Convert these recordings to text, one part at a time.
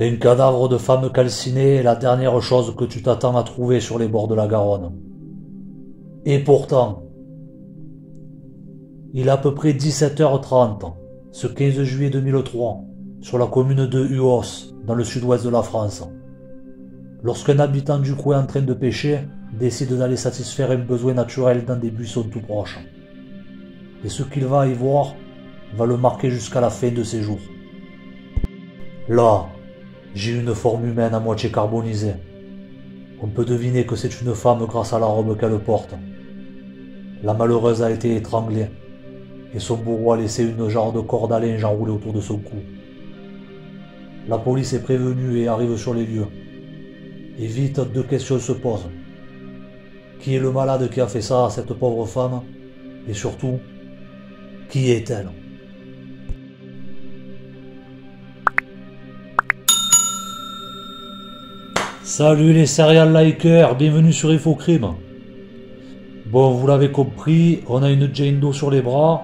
Un cadavre de femme calcinée est la dernière chose que tu t'attends à trouver sur les bords de la Garonne. Et pourtant, il est à peu près 17h30, ce 15 juillet 2003, sur la commune de Huos, dans le sud-ouest de la France, lorsqu'un habitant du coin en train de pêcher décide d'aller satisfaire un besoin naturel dans des buissons tout proches. Et ce qu'il va y voir va le marquer jusqu'à la fin de ses jours. Là, j'ai une forme humaine à moitié carbonisée. On peut deviner que c'est une femme grâce à la robe qu'elle porte. La malheureuse a été étranglée, et son bourreau a laissé une genre de corde à linge enroulée autour de son cou. La police est prévenue et arrive sur les lieux. Et vite, deux questions se posent. Qui est le malade qui a fait ça à cette pauvre femme? Et surtout, qui est-elle? Salut les serial likers, bienvenue sur Infocrime. Bon, vous l'avez compris, on a une Jane Doe sur les bras.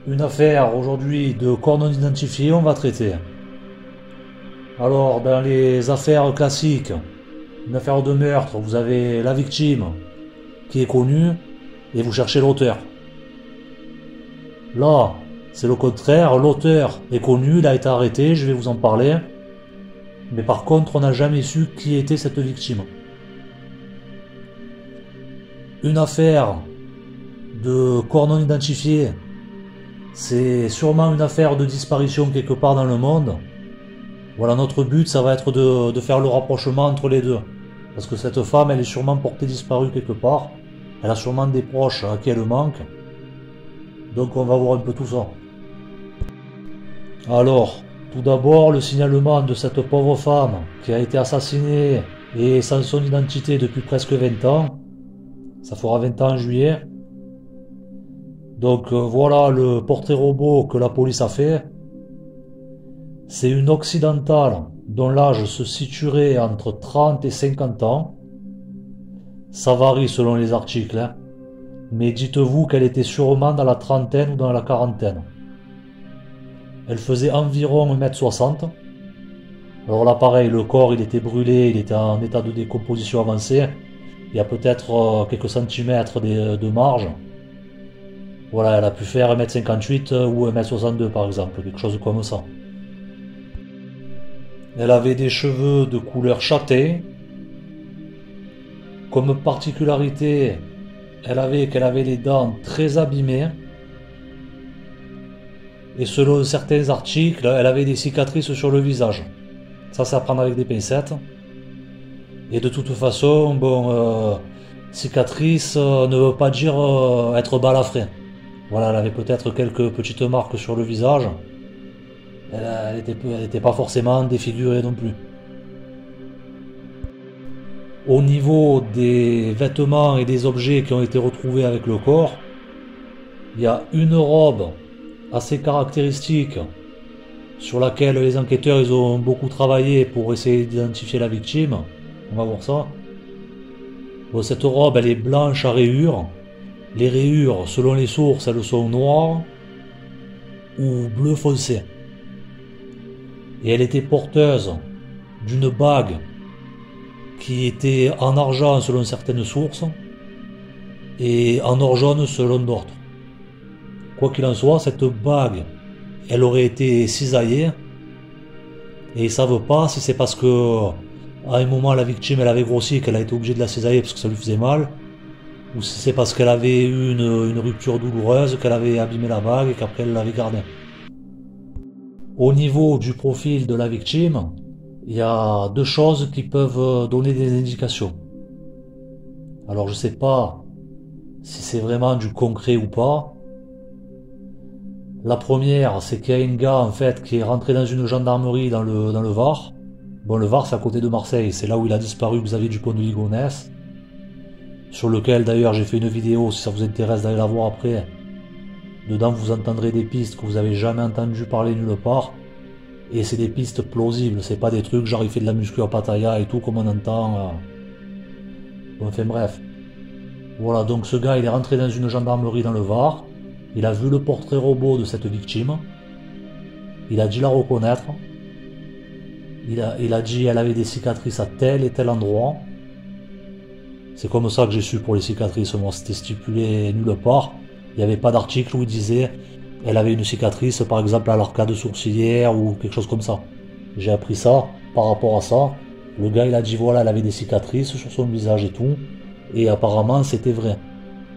Une affaire aujourd'hui de corps non identifié, on va traiter. Alors, dans les affaires classiques, une affaire de meurtre, vous avez la victime qui est connue et vous cherchez l'auteur. Là, c'est le contraire, l'auteur est connu, il a été arrêté, je vais vous en parler. Mais par contre, on n'a jamais su qui était cette victime. Une affaire de corps non identifié, c'est sûrement une affaire de disparition quelque part dans le monde. Voilà, notre but, ça va être de faire le rapprochement entre les deux. Parce que cette femme, elle est sûrement portée disparue quelque part. Elle a sûrement des proches à qui elle manque. Donc on va voir un peu tout ça. Alors, tout d'abord, le signalement de cette pauvre femme qui a été assassinée et sans son identité depuis presque 20 ans. Ça fera 20 ans en juillet. Donc voilà le portrait robot que la police a fait. C'est une occidentale dont l'âge se situerait entre 30 et 50 ans. Ça varie selon les articles, hein. Mais dites-vous qu'elle était sûrement dans la trentaine ou dans la quarantaine. Elle faisait environ 1m60. Alors là pareil, le corps il était brûlé, il était en état de décomposition avancée. Il y a peut-être quelques centimètres de marge. Voilà, elle a pu faire 1m58 ou 1m62 par exemple, quelque chose comme ça. Elle avait des cheveux de couleur châtain. Comme particularité, qu'elle avait les dents très abîmées. Et selon certains articles, elle avait des cicatrices sur le visage. Ça, c'est à prendre avec des pincettes. Et de toute façon, bon, cicatrice ne veut pas dire être balafrée. Voilà, elle avait peut-être quelques petites marques sur le visage. Elle n'était pas forcément défigurée non plus. Au niveau des vêtements et des objets qui ont été retrouvés avec le corps, il y a une robe assez caractéristique sur laquelle les enquêteurs ils ont beaucoup travaillé pour essayer d'identifier la victime. On va voir ça. Bon, cette robe elle est blanche à rayures. Les rayures, selon les sources, elles sont noires ou bleu foncé. Et elle était porteuse d'une bague qui était en argent selon certaines sources et en or jaune selon d'autres. Quoi qu'il en soit, cette bague, elle aurait été cisaillée et ils savent pas si c'est parce que à un moment la victime elle avait grossi et qu'elle a été obligée de la cisailler parce que ça lui faisait mal, ou si c'est parce qu'elle avait eu une rupture douloureuse, qu'elle avait abîmé la bague et qu'après elle l'avait gardée. Au niveau du profil de la victime, il y a deux choses qui peuvent donner des indications. Alors je sais pas si c'est vraiment du concret ou pas. La première, c'est qu'il y a un gars en fait qui est rentré dans une gendarmerie dans le Var. Bon, le Var c'est à côté de Marseille, c'est là où il a disparu Xavier Dupont de Ligonnès, sur lequel d'ailleurs j'ai fait une vidéo si ça vous intéresse d'aller la voir après. Dedans vous entendrez des pistes que vous avez jamais entendu parler nulle part. Et c'est des pistes plausibles, c'est pas des trucs genre il fait de la muscu à Pattaya et tout comme on entend. Bon, enfin bref. Voilà, donc ce gars il est rentré dans une gendarmerie dans le Var. Il a vu le portrait robot de cette victime. Il a dû la reconnaître. Il a dit qu'elle avait des cicatrices à tel et tel endroit. C'est comme ça que j'ai su pour les cicatrices. Moi, c'était stipulé nulle part. Il n'y avait pas d'article où il disait elle avait une cicatrice, par exemple à l'arcade sourcilière ou quelque chose comme ça. J'ai appris ça par rapport à ça. Le gars, il a dit voilà, elle avait des cicatrices sur son visage et tout. Et apparemment, c'était vrai.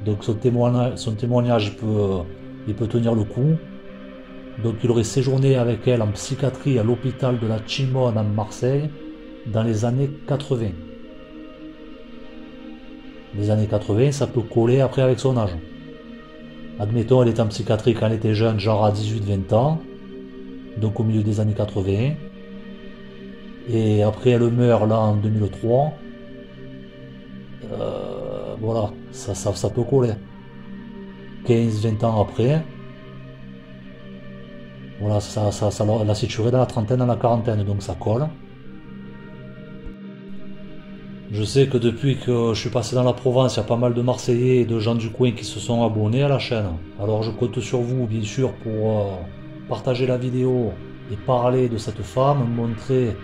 Donc son témoignage il peut tenir le coup. Donc il aurait séjourné avec elle en psychiatrie à l'hôpital de la Chimone à Marseille dans les années 80. Les années 80, ça peut coller après avec son âge. Admettons, elle était en psychiatrie quand elle était jeune, genre à 18-20 ans, donc au milieu des années 80. Et après elle meurt là en 2003. Voilà, ça peut coller. 15-20 ans après, voilà, ça l'a situé dans la trentaine, dans la quarantaine, donc ça colle. Je sais que depuis que je suis passé dans la Provence, il y a pas mal de Marseillais et de gens du coin qui se sont abonnés à la chaîne. Alors je compte sur vous, bien sûr, pour partager la vidéo et parler de cette femme, montrer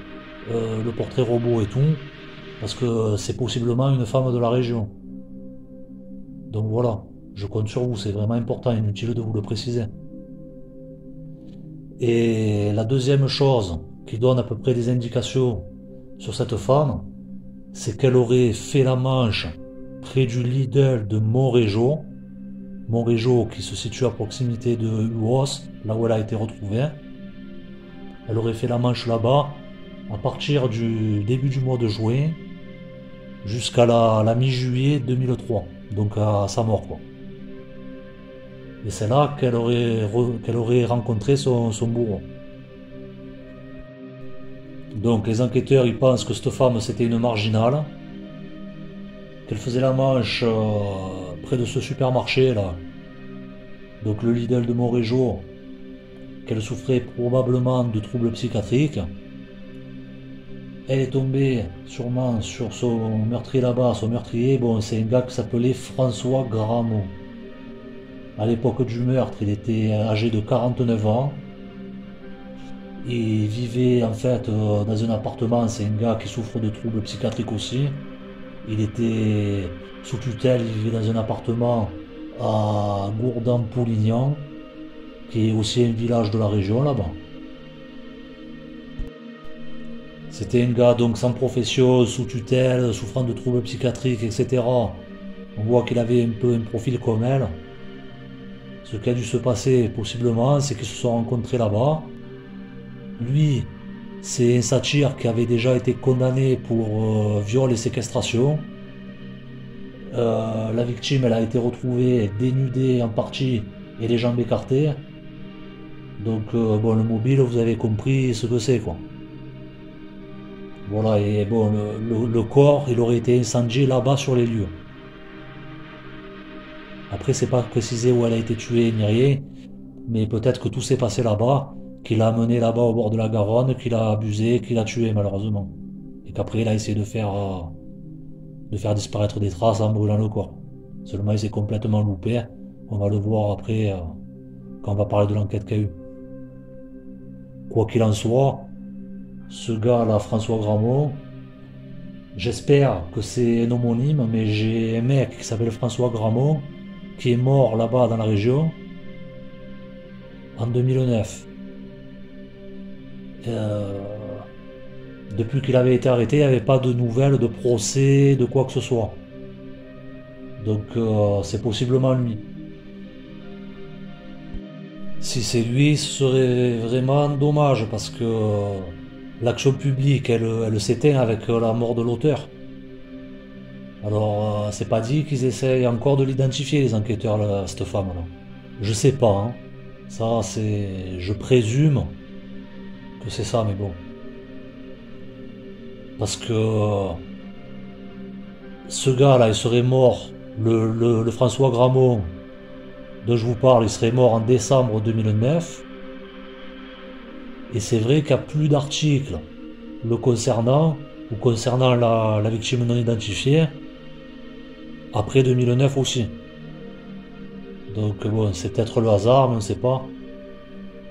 le portrait robot et tout, parce que c'est possiblement une femme de la région. Donc voilà, je compte sur vous, c'est vraiment important, inutile de vous le préciser. Et la deuxième chose qui donne à peu près des indications sur cette femme, c'est qu'elle aurait fait la manche près du Lidl de Montrégeau. Montrégeau qui se situe à proximité de Uos, là où elle a été retrouvée. Elle aurait fait la manche là-bas à partir du début du mois de juin jusqu'à la mi-juillet 2003, donc à sa mort quoi. Et c'est là qu'elle aurait rencontré son bourreau. Donc les enquêteurs ils pensent que cette femme c'était une marginale, qu'elle faisait la manche près de ce supermarché là, donc le Lidl de Montrégeau, qu'elle souffrait probablement de troubles psychiatriques. Elle est tombée sûrement sur son meurtrier là-bas, son meurtrier, bon c'est un gars qui s'appelait François Gramont. À l'époque du meurtre, il était âgé de 49 ans. Il vivait en fait dans un appartement, c'est un gars qui souffre de troubles psychiatriques aussi. Il était sous tutelle, il vivait dans un appartement à Gourdan-Poulignan, qui est aussi un village de la région là-bas. C'était un gars donc sans profession, sous tutelle, souffrant de troubles psychiatriques, etc. On voit qu'il avait un peu un profil comme elle. Ce qui a dû se passer possiblement, c'est qu'ils se sont rencontrés là-bas. Lui, c'est un satyre qui avait déjà été condamné pour viol et séquestration. La victime, elle a été retrouvée dénudée en partie et les jambes écartées. Donc bon, le mobile, vous avez compris ce que c'est quoi. Voilà, et bon, le corps, il aurait été incendié là-bas sur les lieux. Après, c'est pas précisé où elle a été tuée ni rien, mais peut-être que tout s'est passé là-bas, qu'il l'a amené là-bas au bord de la Garonne, qu'il a abusé, qu'il a tué malheureusement. Et qu'après, il a essayé de faire disparaître des traces en brûlant le corps. Seulement, il s'est complètement loupé. On va le voir après, quand on va parler de l'enquête qu'il y a eu. Quoi qu'il en soit, ce gars-là, François Gramont, j'espère que c'est un homonyme, mais j'ai un mec qui s'appelle François Gramont, qui est mort là-bas dans la région en 2009. Depuis qu'il avait été arrêté, il n'y avait pas de nouvelles, de procès, de quoi que ce soit. Donc c'est possiblement lui. Si c'est lui, ce serait vraiment dommage parce que l'action publique, elle s'éteint avec la mort de l'auteur. Alors, c'est pas dit qu'ils essayent encore de l'identifier, les enquêteurs, là, cette femme-là. Je sais pas, hein. Ça, c'est... Je présume que c'est ça, mais bon. Parce que... ce gars-là, il serait mort, le François Gramont, dont je vous parle, il serait mort en décembre 2009. Et c'est vrai qu'il n'y a plus d'articles le concernant, ou concernant la victime non identifiée, après 2009 aussi. Donc bon, c'est peut-être le hasard, mais on ne sait pas.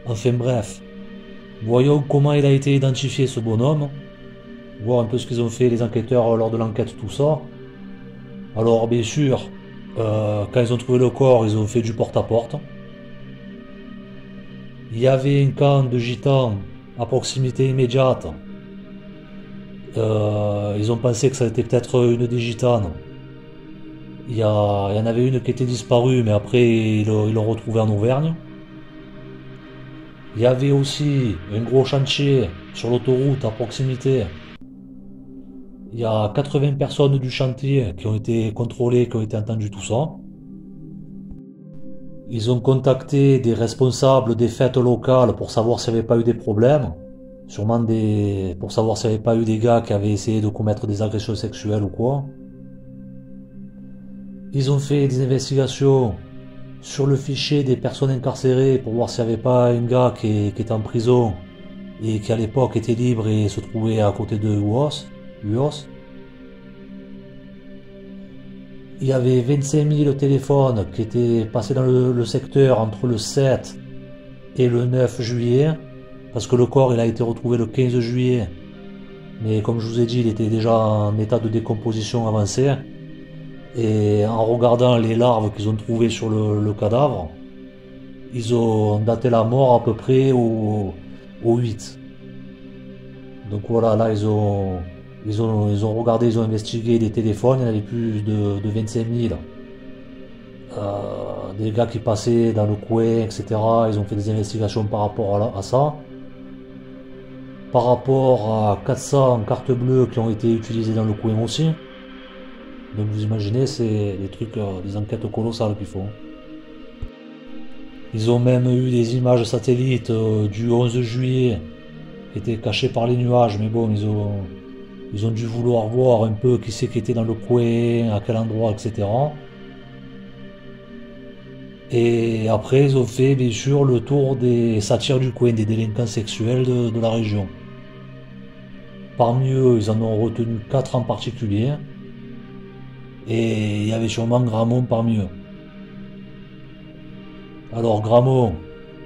Enfin bref. Voyons comment il a été identifié ce bonhomme, voir un peu ce qu'ils ont fait les enquêteurs lors de l'enquête, tout ça. Alors bien sûr, quand ils ont trouvé le corps, ils ont fait du porte-à-porte. Il y avait un camp de gitans à proximité immédiate. Ils ont pensé que ça était peut-être une des gitanes. Il y en avait une qui était disparue, mais après ils l'ont retrouvée en Auvergne. Il y avait aussi un gros chantier sur l'autoroute à proximité. Il y a 80 personnes du chantier qui ont été contrôlées, qui ont été entendues, tout ça. Ils ont contacté des responsables des fêtes locales pour savoir s'il n'y avait pas eu des problèmes. Sûrement pour savoir s'il n'y avait pas eu des gars qui avaient essayé de commettre des agressions sexuelles ou quoi. Ils ont fait des investigations sur le fichier des personnes incarcérées pour voir s'il n'y avait pas un gars qui était en prison et qui à l'époque était libre et se trouvait à côté de UOS. Il y avait 25 000 téléphones qui étaient passés dans le secteur entre le 7 et le 9 juillet, parce que le corps il a été retrouvé le 15 juillet. Mais comme je vous ai dit, il était déjà en état de décomposition avancée. Et en regardant les larves qu'ils ont trouvées sur le cadavre, ils ont daté la mort à peu près au 8. Donc voilà, là ils ont regardé, ils ont investigué des téléphones, il y en avait plus de 25 000. Des gars qui passaient dans le coin, etc. Ils ont fait des investigations par rapport à ça. Par rapport à 400 cartes bleues qui ont été utilisées dans le coin aussi. Donc vous imaginez, c'est des trucs, des enquêtes colossales qu'ils font. Ils ont même eu des images satellites du 11 juillet qui étaient cachées par les nuages, mais bon, ils ont dû vouloir voir un peu qui c'est qui était dans le coin, à quel endroit, etc. Et après, ils ont fait bien sûr le tour des satyres du coin, des délinquants sexuels de la région. Parmi eux, ils en ont retenu 4 en particulier. Et il y avait sûrement Gramont parmi eux. Alors Gramont,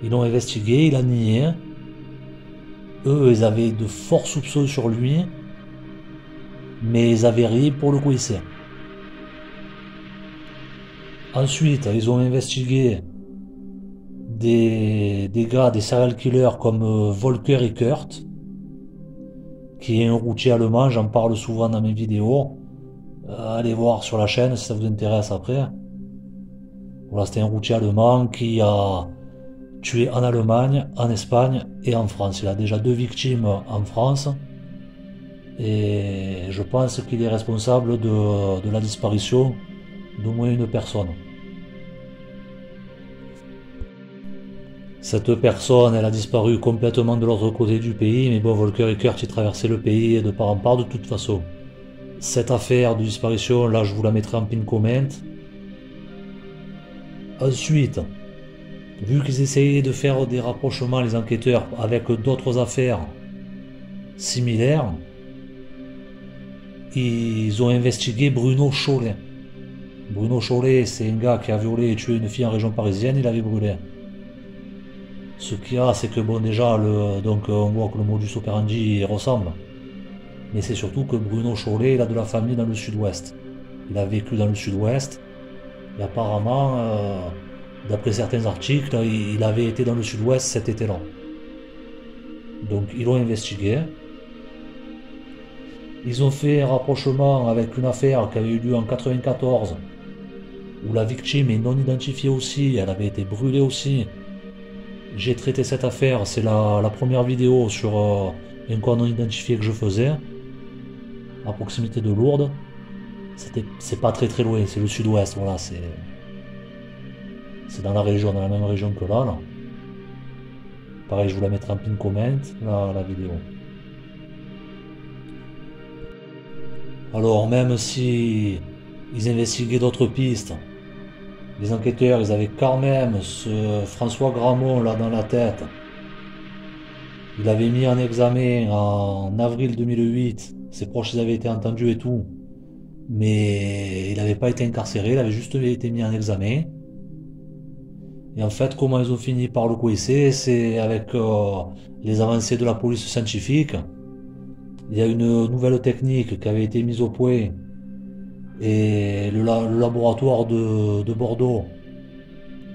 ils l'ont investigué, il a nié. Eux, ils avaient de forts soupçons sur lui, mais ils avaient rien pour le coincer. Ensuite, ils ont investigué des gars, des serial killers comme Volker et Kurt, qui est un routier allemand, j'en parle souvent dans mes vidéos. Allez voir sur la chaîne si ça vous intéresse après. Voilà, c'était un routier allemand qui a tué en Allemagne, en Espagne et en France. Il a déjà 2 victimes en France. Et je pense qu'il est responsable de la disparition d'au moins une personne. Cette personne, elle a disparu complètement de l'autre côté du pays, mais bon, Volker et Kurt, ils traversaient le pays de part en part de toute façon. Cette affaire de disparition, là, je vous la mettrai en pin comment. Ensuite, vu qu'ils essayaient de faire des rapprochements, les enquêteurs, avec d'autres affaires similaires, ils ont investigué Bruno Chollet. Bruno Chollet, c'est un gars qui a violé et tué une fille en région parisienne, il l'avait brûlé. Ce qu'il y a, c'est que bon, déjà, donc on voit que le modus operandi il ressemble. Mais c'est surtout que Bruno Chollet, il a de la famille dans le sud-ouest. Il a vécu dans le sud-ouest. Et apparemment, d'après certains articles, il avait été dans le sud-ouest cet été-là. Donc ils l'ont investigué. Ils ont fait un rapprochement avec une affaire qui avait eu lieu en 94, où la victime est non identifiée aussi, elle avait été brûlée aussi. J'ai traité cette affaire, c'est la première vidéo sur un corps non identifié que je faisais, à proximité de Lourdes. C'est pas très loin, c'est le sud-ouest, voilà, c'est dans la région, dans la même région que là. Pareil, je vous la mettrai en pin comment, la vidéo. Alors même si ils investiguaient d'autres pistes, les enquêteurs, ils avaient quand même ce François Gramont là dans la tête. Il avait mis en examen en avril 2008, ses proches avaient été entendus et tout, mais il n'avait pas été incarcéré, il avait juste été mis en examen. Et en fait, comment ils ont fini par le coincer, c'est avec les avancées de la police scientifique. Il y a une nouvelle technique qui avait été mise au point et le laboratoire de Bordeaux,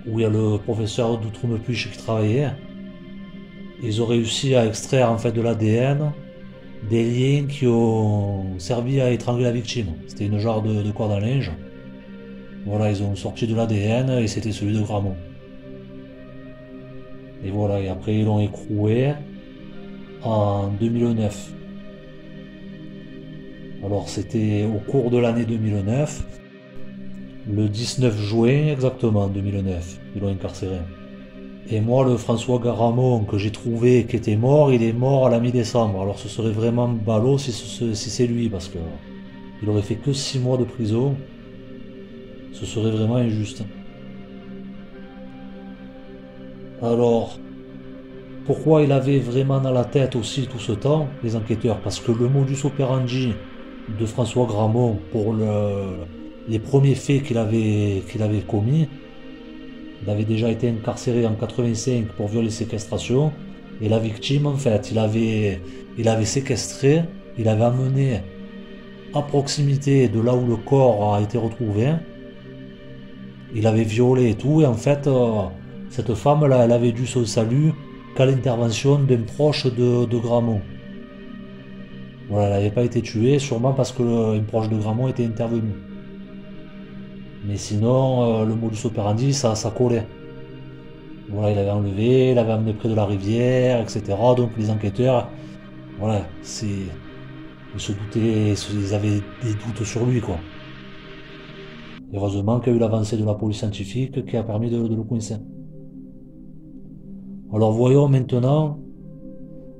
où il y a le professeur Doutroume-Puch qui travaillait, ils ont réussi à extraire en fait de l'ADN des liens qui ont servi à étrangler la victime. C'était une genre de corde à linge. Voilà, ils ont sorti de l'ADN et c'était celui de Gramont. Et voilà, et après ils l'ont écroué en 2009. Alors c'était au cours de l'année 2009, le 19 juin exactement 2009, ils l'ont incarcéré. Et moi, le François Garamond que j'ai trouvé qui était mort, il est mort à la mi-décembre. Alors ce serait vraiment ballot si c'est lui, parce que il aurait fait que 6 mois de prison. Ce serait vraiment injuste. Alors, pourquoi il avait vraiment dans la tête aussi tout ce temps, les enquêteurs? Parce que le modus operandi de François Gramont pour les premiers faits qu'il avait commis, il avait déjà été incarcéré en 85 pour viol et séquestration. Et la victime, en fait, il avait séquestré, il avait amené à proximité de là où le corps a été retrouvé. Il avait violé et tout. Et en fait, cette femme-là, elle avait dû son salut qu'à l'intervention d'un proche de Gramont. Voilà, elle n'avait pas été tuée, sûrement parce qu'un proche de Gramont était intervenu. Mais sinon, le modus operandi, ça collait. Voilà, il l'avait enlevé, il l'avait amené près de la rivière, etc. Donc les enquêteurs, voilà, ils se doutaient, ils avaient des doutes sur lui, quoi. Heureusement qu'il y a eu l'avancée de la police scientifique qui a permis de le coincer. Alors voyons maintenant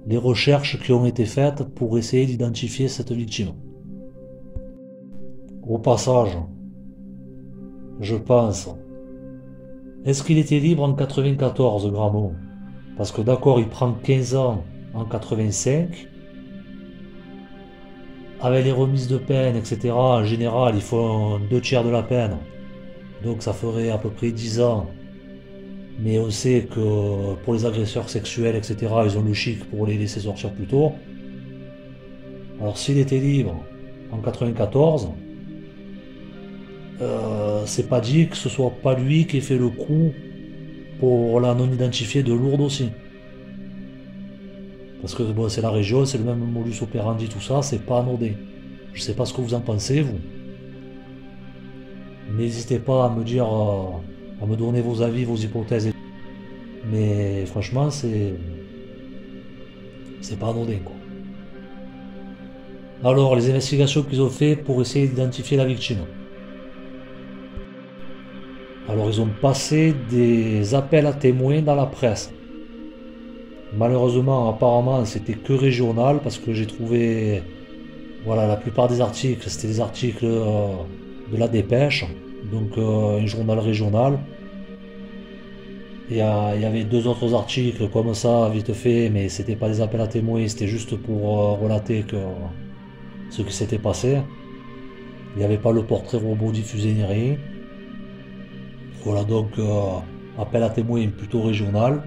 les recherches qui ont été faites pour essayer d'identifier cette victime. Au passage, je pense, est-ce qu'il était libre en 94, Gramont? Parce que d'accord, il prend 15 ans en 85. Avec les remises de peine, etc., en général, ils font 2 tiers de la peine. Donc ça ferait à peu près 10 ans. Mais on sait que pour les agresseurs sexuels, etc., ils ont le chic pour les laisser sortir plus tôt. Alors s'il était libre en 94, c'est pas dit que ce soit pas lui qui ait fait le coup pour la non identifiée de Lourdes aussi. Parce que bon, c'est la région, c'est le même modus operandi, tout ça, c'est pas anodin. Je sais pas ce que vous en pensez, vous. N'hésitez pas à me dire, à me donner vos avis, vos hypothèses. Mais franchement, c'est pas anodin, quoi. Alors, les investigations qu'ils ont fait pour essayer d'identifier la victime. Alors, ils ont passé des appels à témoins dans la presse. Malheureusement, apparemment, c'était que régional parce que j'ai trouvé, voilà, la plupart des articles, c'était des articles de la Dépêche, donc un journal régional. Il y avait 2 autres articles comme ça, vite fait, mais c'était pas des appels à témoins, c'était juste pour relater ce qui s'était passé. Il n'y avait pas le portrait robot diffusé ni rien. Voilà, donc appel à témoins plutôt régional.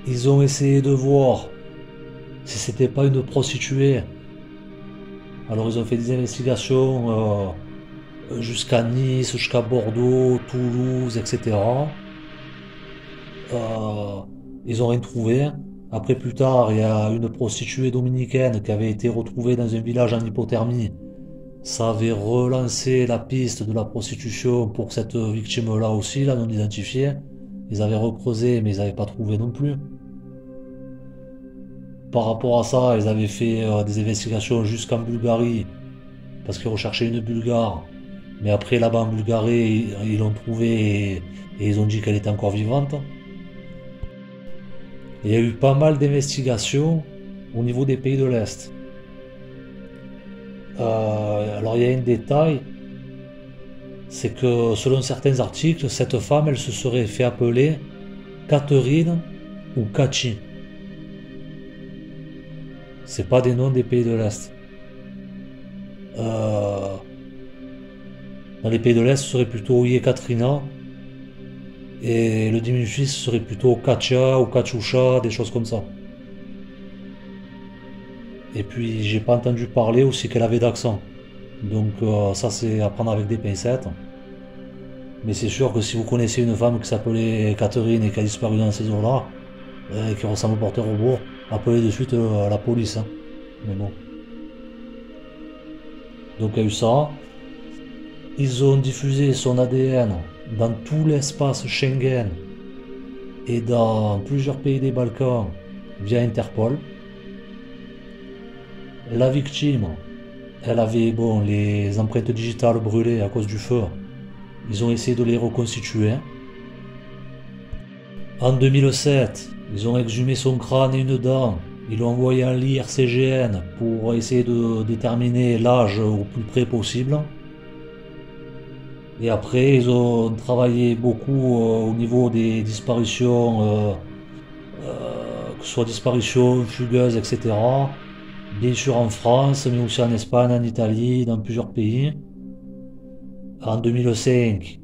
Ils ont essayé de voir si c'était pas une prostituée. Alors ils ont fait des investigations jusqu'à Nice, jusqu'à Bordeaux, Toulouse, etc. Ils ont rien trouvé. Après plus tard, il y a une prostituée dominicaine qui avait été retrouvée dans un village en hypothermie. Ça avait relancé la piste de la prostitution pour cette victime-là aussi, la non identifiée. Ils avaient recreusé, mais ils n'avaient pas trouvé non plus. Par rapport à ça, ils avaient fait des investigations jusqu'en Bulgarie, parce qu'ils recherchaient une Bulgare. Mais après, là-bas en Bulgarie, ils l'ont trouvée et ils ont dit qu'elle était encore vivante. Il y a eu pas mal d'investigations au niveau des pays de l'Est. Alors il y a un détail, c'est que selon certains articles, cette femme, elle se serait fait appeler Catherine ou Cathy. C'est pas des noms des pays de l'Est. Dans les pays de l'Est, ce serait plutôt Yekaterina Et le diminutif serait plutôt Katia ou Katiusha, des choses comme ça. Et puis j'ai pas entendu parler aussi qu'elle avait d'accent. Donc ça c'est à prendre avec des pincettes. Mais c'est sûr que si vous connaissez une femme qui s'appelait Catherine et qui a disparu dans ces eaux-là, et qui ressemble au porteur robot, appelez de suite la police. Hein. Mais bon. Donc il y a eu ça. Ils ont diffusé son ADN dans tout l'espace Schengen et dans plusieurs pays des Balkans via Interpol. La victime, elle avait les empreintes digitales brûlées à cause du feu. Ils ont essayé de les reconstituer. En 2007, ils ont exhumé son crâne et une dent. Ils l'ont envoyé à l'IRCGN pour essayer de déterminer l'âge au plus près possible. Et après, ils ont travaillé beaucoup au niveau des disparitions, que ce soit disparitions fugueuses, etc. Bien sûr en France, mais aussi en Espagne, en Italie, dans plusieurs pays. En 2005,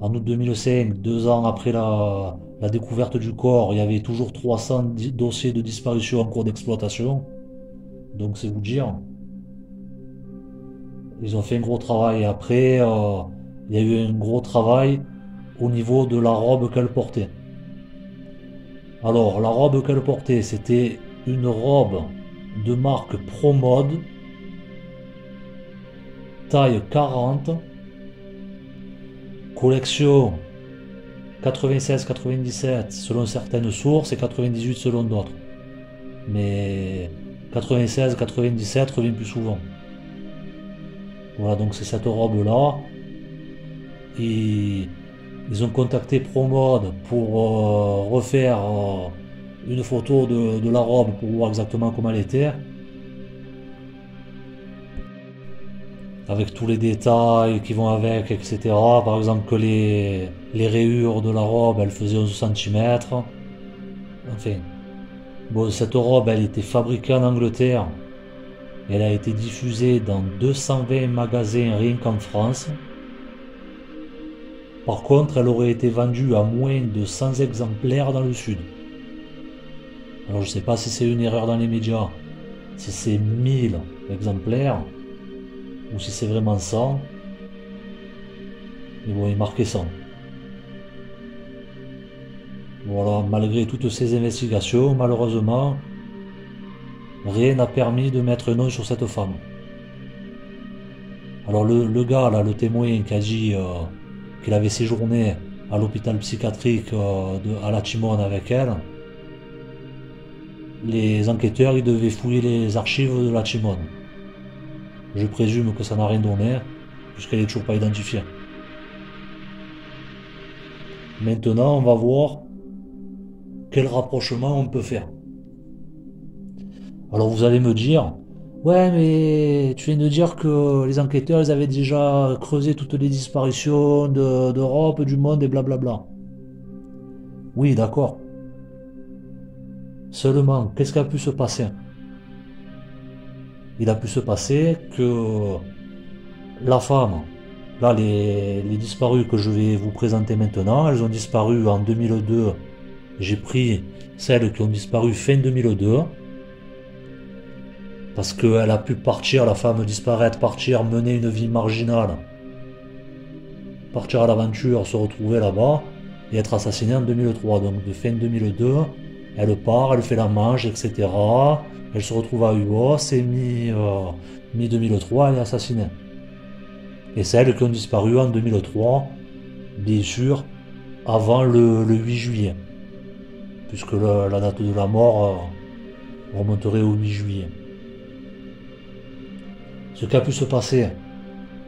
en août 2005, 2 ans après la découverte du corps, il y avait toujours 300 dossiers de disparition en cours d'exploitation. Donc c'est vous dire. Ils ont fait un gros travail. Et après, il y a eu un gros travail au niveau de la robe qu'elle portait. Alors, la robe qu'elle portait, c'était une robe de marque ProMode, taille 40, collection 96-97 selon certaines sources et 98 selon d'autres. Mais 96-97 revient plus souvent. Voilà, donc c'est cette robe-là. Ils ont contacté ProMode pour refaire une photo de la robe pour voir exactement comment elle était. Avec tous les détails qui vont avec, etc. Par exemple que les rayures de la robe, elles faisaient 11 cm. Enfin, bon, cette robe, elle était fabriquée en Angleterre. Elle a été diffusée dans 220 magasins rien qu'en France. Par contre, elle aurait été vendue à moins de 100 exemplaires dans le sud. Alors je sais pas si c'est une erreur dans les médias, si c'est 1000 exemplaires, ou si c'est vraiment 100. Mais bon, il marquait 100. Voilà, malgré toutes ces investigations, malheureusement, rien n'a permis de mettre un nom sur cette femme. Alors le gars, là, le témoin qui a dit qu'il avait séjourné à l'hôpital psychiatrique à La Timone avec elle, les enquêteurs ils devaient fouiller les archives de La Timone. Je présume que ça n'a rien donné, puisqu'elle n'est toujours pas identifiée. Maintenant, on va voir quel rapprochement on peut faire. Alors vous allez me dire, ouais mais tu viens de dire que les enquêteurs ils avaient déjà creusé toutes les disparitions d'Europe, du monde et blablabla. Oui d'accord. Seulement, qu'est-ce qui a pu se passer? Il a pu se passer que la femme, là les disparues que je vais vous présenter maintenant, elles ont disparu en 2002. J'ai pris celles qui ont disparu fin 2002. Parce qu'elle a pu partir, la femme disparaître, partir, mener une vie marginale. Partir à l'aventure, se retrouver là-bas et être assassinée en 2003. Donc de fin 2002, elle part, elle fait la manche, etc. Elle se retrouve à Uos et mi-2003, elle est assassinée. Et celles qui ont disparu en 2003, bien sûr, avant le 8 juillet. Puisque la date de la mort remonterait au 8 juillet. Ce qui a pu se passer,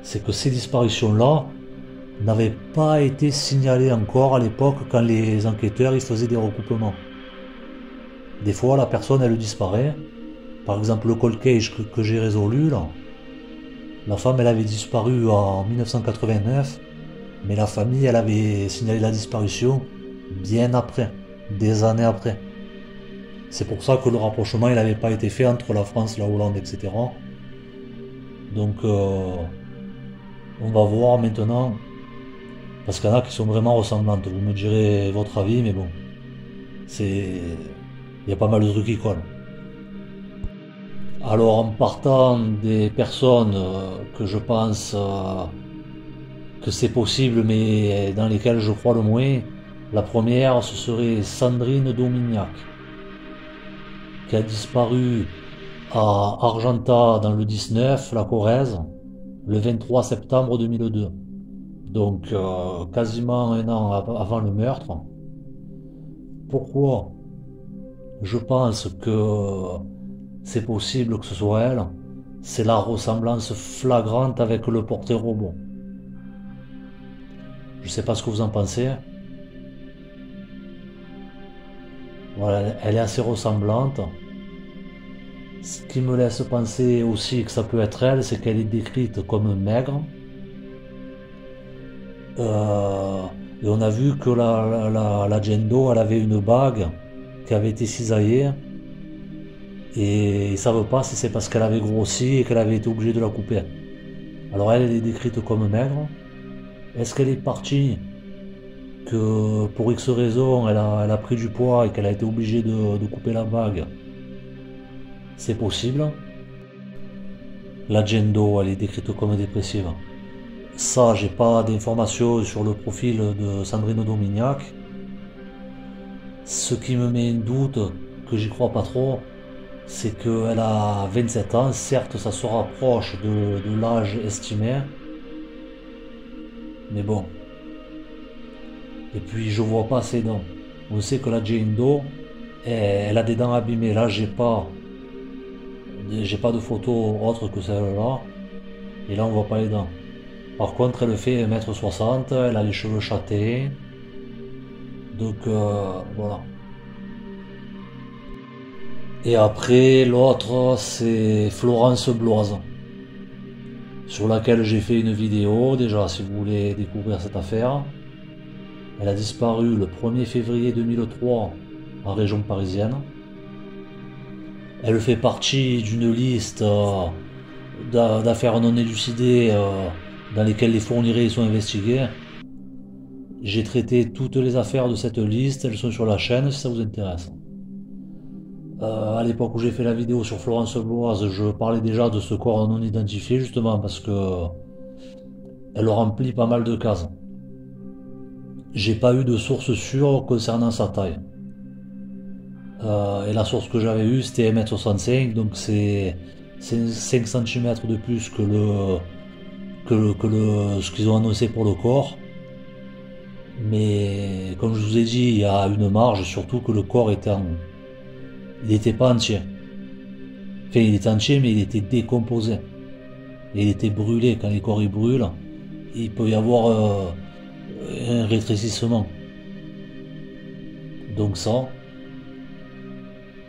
c'est que ces disparitions-là n'avaient pas été signalées encore à l'époque quand les enquêteurs ils faisaient des recoupements. Des fois, la personne, elle disparaît. Par exemple, le cold case que j'ai résolu, là, la femme, elle avait disparu en 1989, mais la famille, elle avait signalé la disparition bien après, des années après. C'est pour ça que le rapprochement, il n'avait pas été fait entre la France, la Hollande, etc. Donc, on va voir maintenant, Parce qu'il y en a qui sont vraiment ressemblantes. Vous me direz votre avis, mais bon, c'est... Il y a pas mal de trucs qui collent. Alors en partant des personnes que je pense que c'est possible, mais dans lesquelles je crois le moins, la première, ce serait Sandrine Dominiac, qui a disparu à Argentat dans le 19, la Corrèze, le 23 septembre 2002. Donc quasiment un an avant le meurtre. Pourquoi je pense que c'est possible que ce soit elle? C'est la ressemblance flagrante avec le portrait robot. Je sais pas ce que vous en pensez. Voilà, elle est assez ressemblante. Ce qui me laisse penser aussi que ça peut être elle, c'est qu'elle est décrite comme maigre. Euh, et on a vu que la Jane Doe, elle avait une bague qui avait été cisaillée. Et ils savent pas si c'est parce qu'elle avait grossi et qu'elle avait été obligée de la couper. Alors elle est décrite comme maigre. Est-ce qu'elle est partie que pour X raison elle a pris du poids et qu'elle a été obligée de couper la bague? C'est possible. La Jane Doe, elle est décrite comme dépressive. Ça, j'ai pas d'informations sur le profil de Sandrine Dominiac. Ce qui me met un doute, que j'y crois pas trop, c'est qu'elle a 27 ans. Certes, ça se rapproche de l'âge estimé. Mais bon. Et puis, je vois pas ses dents. On sait que la Jane Doe, elle a des dents abîmées. Là, j'ai pas de photo autre que celle-là. Et là, on voit pas les dents. Par contre, elle fait 1m60, elle a les cheveux châtés. Donc, voilà. Et après, l'autre, c'est Florence Bloise, sur laquelle j'ai fait une vidéo, déjà, si vous voulez découvrir cette affaire. Elle a disparu le 1er février 2003 en région parisienne. Elle fait partie d'une liste d'affaires non élucidées dans lesquelles les fournirais sont investigués. J'ai traité toutes les affaires de cette liste, elles sont sur la chaîne si ça vous intéresse. À l'époque où j'ai fait la vidéo sur Florence Bloise, je parlais déjà de ce corps non identifié justement parce que elle remplit pas mal de cases. J'ai pas eu de source sûre concernant sa taille. Et la source que j'avais eue c'était 1m65, donc c'est 5 cm de plus que ce qu'ils ont annoncé pour le corps. Mais comme je vous ai dit, il y a une marge, surtout que le corps il était pas entier. Enfin, il était entier, mais il était décomposé. Et il était brûlé. Quand les corps ils brûlent, il peut y avoir un rétrécissement. Donc ça,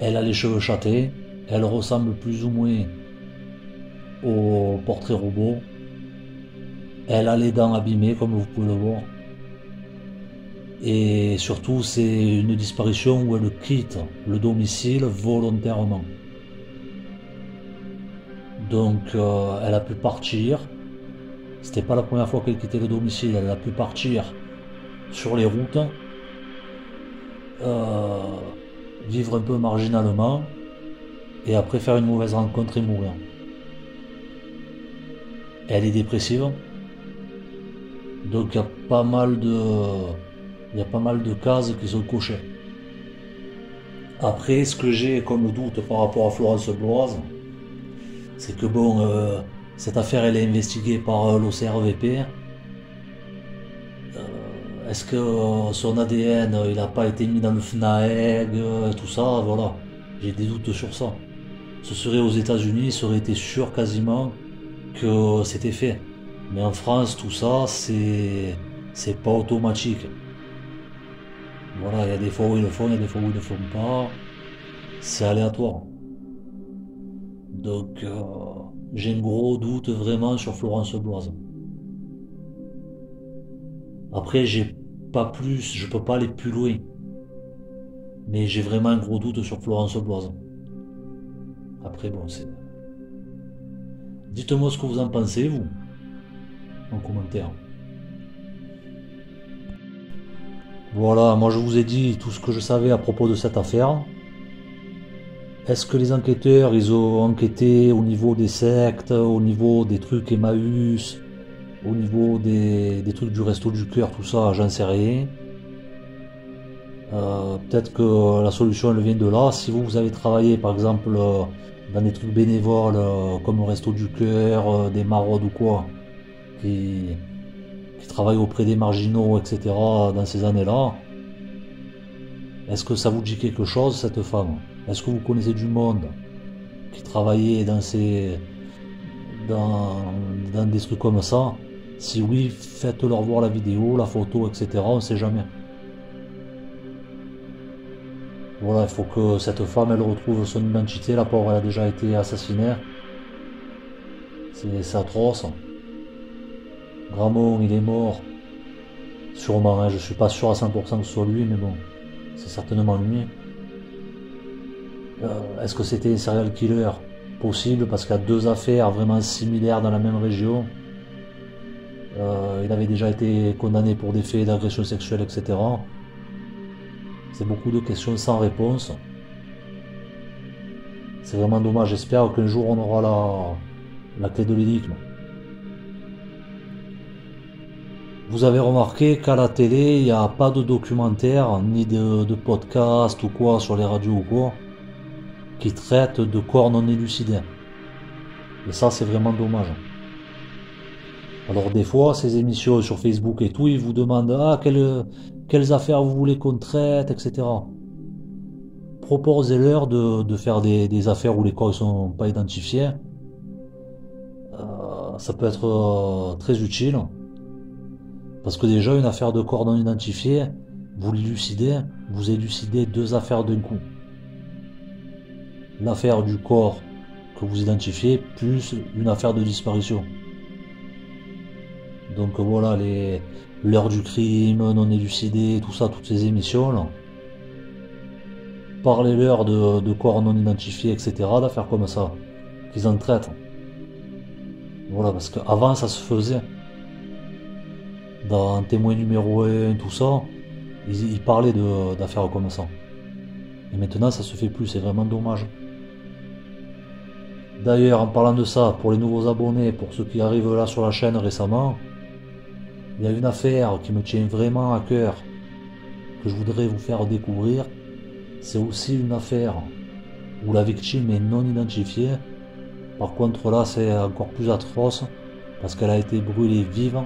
elle a les cheveux châtés, elle ressemble plus ou moins au portrait robot. Elle a les dents abîmées, comme vous pouvez le voir. Et surtout, c'est une disparition où elle quitte le domicile volontairement. Donc, elle a pu partir. C'était pas la première fois qu'elle quittait le domicile. Elle a pu partir sur les routes, euh, vivre un peu marginalement, et après faire une mauvaise rencontre et mourir. Elle est dépressive. Donc, il y a pas mal de cases qui sont cochées. Après, ce que j'ai comme doute par rapport à Florence Bloise, c'est que bon, cette affaire elle est investiguée par l'OCRVP. Est-ce que son ADN il n'a pas été mis dans le FNAEG, tout ça, voilà. J'ai des doutes sur ça. Ce serait aux États-Unis, ça aurait été sûr quasiment que c'était fait. Mais en France, tout ça, c'est pas automatique. Voilà, il y a des fois où ils le font, il y a des fois où ils le font pas. C'est aléatoire. Donc, j'ai un gros doute vraiment sur Florence Bloise. Après, j'ai pas plus, je peux pas aller plus loin. Mais j'ai vraiment un gros doute sur Florence Bloise. Après, bon, c'est... Dites-moi ce que vous en pensez, vous, en commentaire. Voilà, moi je vous ai dit tout ce que je savais à propos de cette affaire. Est-ce que les enquêteurs, ils ont enquêté au niveau des sectes, au niveau des trucs Emmaüs, au niveau des trucs du Resto du Cœur, tout ça, j'en sais rien. Peut-être que la solution elle vient de là. Si vous avez travaillé par exemple dans des trucs bénévoles comme le Resto du Cœur, des maraudes ou quoi, qui, qui travaillent auprès des marginaux, etc. dans ces années-là, est-ce que ça vous dit quelque chose cette femme? Est-ce que vous connaissez du monde qui travaillait dans, dans des trucs comme ça? Si oui, faites-leur voir la vidéo, la photo, etc. On sait jamais. Voilà, il faut que cette femme elle retrouve son identité. La pauvre elle a déjà été assassinée. C'est atroce. Gramont il est mort. Sûrement, hein, je suis pas sûr à 100% que ce soit lui, mais bon, c'est certainement lui. Est-ce que c'était un serial killer? Possible, parce qu'il y a deux affaires vraiment similaires dans la même région. Il avait déjà été condamné pour des faits d'agression sexuelle, etc. C'est beaucoup de questions sans réponse. C'est vraiment dommage. J'espère qu'un jour on aura la clé de l'énigme. Vous avez remarqué qu'à la télé, il n'y a pas de documentaire, ni de podcast ou quoi, sur les radios ou quoi, qui traitent de corps non élucidés. Et ça, c'est vraiment dommage. Alors des fois, ces émissions sur Facebook et tout, ils vous demandent quelles affaires vous voulez qu'on traite, etc. Proposez-leur de faire des affaires où les corps ne sont pas identifiés. Ça peut être très utile. Parce que déjà, une affaire de corps non identifié, vous élucidez deux affaires d'un coup. L'affaire du corps que vous identifiez, plus une affaire de disparition. Donc voilà, l'heure du crime, non élucidé, tout ça, toutes ces émissions là. Parlez-leur de corps non identifiés, etc., d'affaires comme ça, qu'ils en traitent. Voilà, parce qu'avant ça se faisait. Dans Témoin numéro 1, tout ça, ils parlaient d'affaires comme ça. Et maintenant ça se fait plus, c'est vraiment dommage. D'ailleurs, en parlant de ça, pour les nouveaux abonnés, pour ceux qui arrivent là sur la chaîne récemment, il y a une affaire qui me tient vraiment à cœur, que je voudrais vous faire découvrir. C'est aussi une affaire où la victime est non identifiée. Par contre là, c'est encore plus atroce, parce qu'elle a été brûlée vive,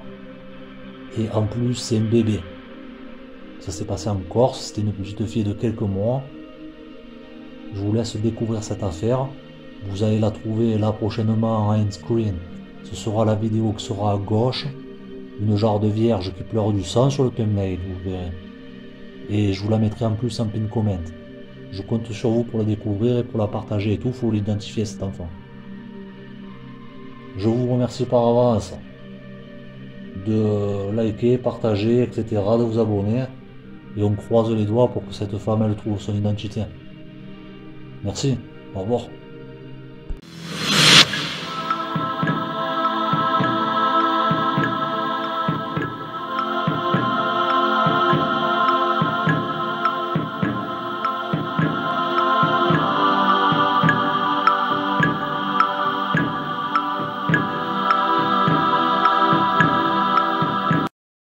et en plus c'est un bébé. Ça s'est passé en Corse, c'était une petite fille de quelques mois. Je vous laisse découvrir cette affaire. Vous allez la trouver là prochainement en end screen. Ce sera la vidéo qui sera à gauche. Une jarre de vierge qui pleure du sang sur le thumbnail, vous verrez. Et je vous la mettrai en plus en pin comment. Je compte sur vous pour la découvrir et pour la partager et tout. Il faut l'identifier cet enfant. Je vous remercie par avance de liker, partager, etc. de vous abonner. Et on croise les doigts pour que cette femme elle trouve son identité. Merci. Au revoir.